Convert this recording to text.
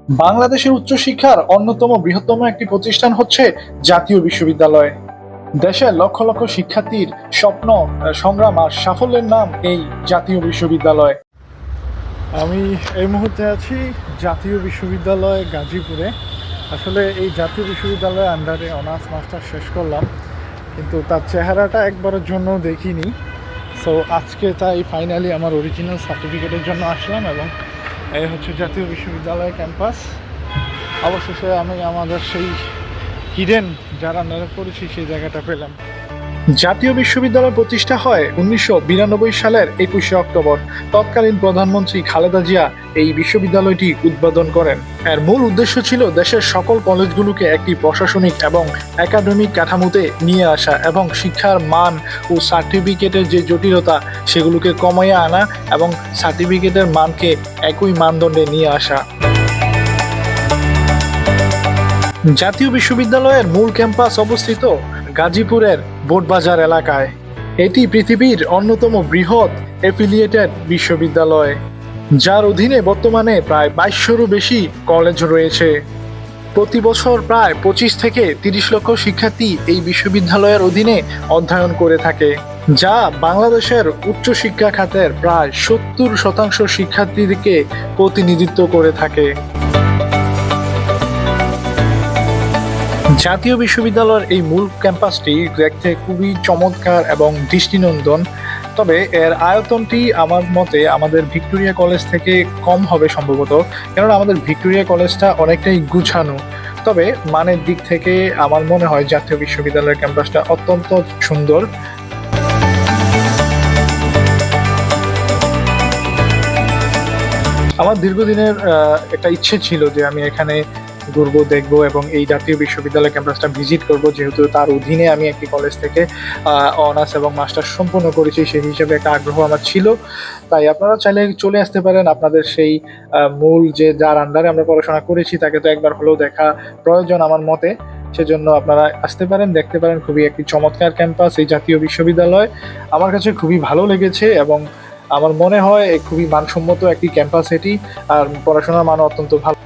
বাংলাদেশের উচ্চশিক্ষার অন্যতম বৃহত্তম একটি প্রতিষ্ঠান হচ্ছে জাতীয় বিশ্ববিদ্যালয়। দেশের লক্ষ লক্ষ শিক্ষার্থীর স্বপ্ন, সংগ্রাম আর সাফল্যের নাম এই জাতীয় বিশ্ববিদ্যালয়। আমি এই মুহূর্তে আছি জাতীয় বিশ্ববিদ্যালয় গাজীপুরে। আসলে এই জাতীয় বিশ্ববিদ্যালয়ের আন্ডারে অনার্স মাস্টার শেষ করলাম, কিন্তু তার চেহারাটা একবারের জন্য দেখিনি। সো আজকে তাই ফাইনালি আমার অরিজিনাল সার্টিফিকেটের জন্য আসলাম এবং এই হচ্ছে জাতীয় বিশ্ববিদ্যালয় ক্যাম্পাস। অবশেষে আমি আমাদের সেই হিডেন যারা নেড়ে পড়েছি সেই জায়গাটা পেলাম। জাতীয় বিশ্ববিদ্যালয় প্রতিষ্ঠা হয় 1992 সালের 21শে অক্টোবর। তৎকালীন প্রধানমন্ত্রী খালেদা জিয়া এই বিশ্ববিদ্যালয়টি উদ্বোধন করেন। এর মূল উদ্দেশ্য ছিল দেশের সকল কলেজগুলোকে একটি প্রশাসনিক এবং একাডেমিক কাঠামোতে নিয়ে আসা এবং শিক্ষার মান ও সার্টিফিকেটের যে জটিলতা সেগুলোকে কমিয়ে আনা এবং সার্টিফিকেটের মানকে একই মানদণ্ডে নিয়ে আসা। জাতীয় বিশ্ববিদ্যালয়ের মূল ক্যাম্পাস অবস্থিত গাজীপুরের বোটবাজার এলাকায়। এটি পৃথিবীর অন্যতম বৃহৎ এফিলিয়েটেড বিশ্ববিদ্যালয়, যার অধীনে বর্তমানে প্রায় 2200-রও বেশি কলেজ রয়েছে। প্রতি বছর প্রায় 25 থেকে 30 লক্ষ শিক্ষার্থী এই বিশ্ববিদ্যালয়ের অধীনে অধ্যয়ন করে থাকে, যা বাংলাদেশের উচ্চশিক্ষা খাতের প্রায় 70% শিক্ষার্থীদেরকে প্রতিনিধিত্ব করে থাকে। জাতীয় বিশ্ববিদ্যালয়ের এই মূল ক্যাম্পাসটি দেখতে খুবই চমৎকার এবং দৃষ্টিনন্দন, তবে এর আয়তনটি আমার মতে আমাদের ভিক্টোরিয়া কলেজ থেকে কম হবে সম্ভবত, কেননা আমাদের ভিক্টোরিয়া কলেজটা অনেকটাই গুছানো। তবে মানের দিক থেকে আমার মনে হয় জাতীয় বিশ্ববিদ্যালয়ের ক্যাম্পাসটা অত্যন্ত সুন্দর। আমার দীর্ঘদিনের একটা ইচ্ছে ছিল যে আমি এখানে ঘুরবো, দেখবো এবং এই জাতীয় বিশ্ববিদ্যালয় ক্যাম্পাসটা ভিজিট করব, যেহেতু তার অধীনে আমি একটি কলেজ থেকে অনার্স এবং মাস্টার্স সম্পূর্ণ করেছি, সেই হিসেবে একটা আগ্রহ আমার ছিল। তাই আপনারা চাইলে চলে আসতে পারেন। আপনাদের সেই মূল যে যার আন্ডারে আমরা পড়াশোনা করেছি তাকে তো একবার হলেও দেখা প্রয়োজন আমার মতে। সেজন্য আপনারা আসতে পারেন, দেখতে পারেন। খুবই একটি চমৎকার ক্যাম্পাস এই জাতীয় বিশ্ববিদ্যালয়, আমার কাছে খুবই ভালো লেগেছে এবং আমার মনে হয় খুবই মানসম্মত একটি ক্যাম্পাস এটি, আর পড়াশোনার মান অত্যন্ত ভালো।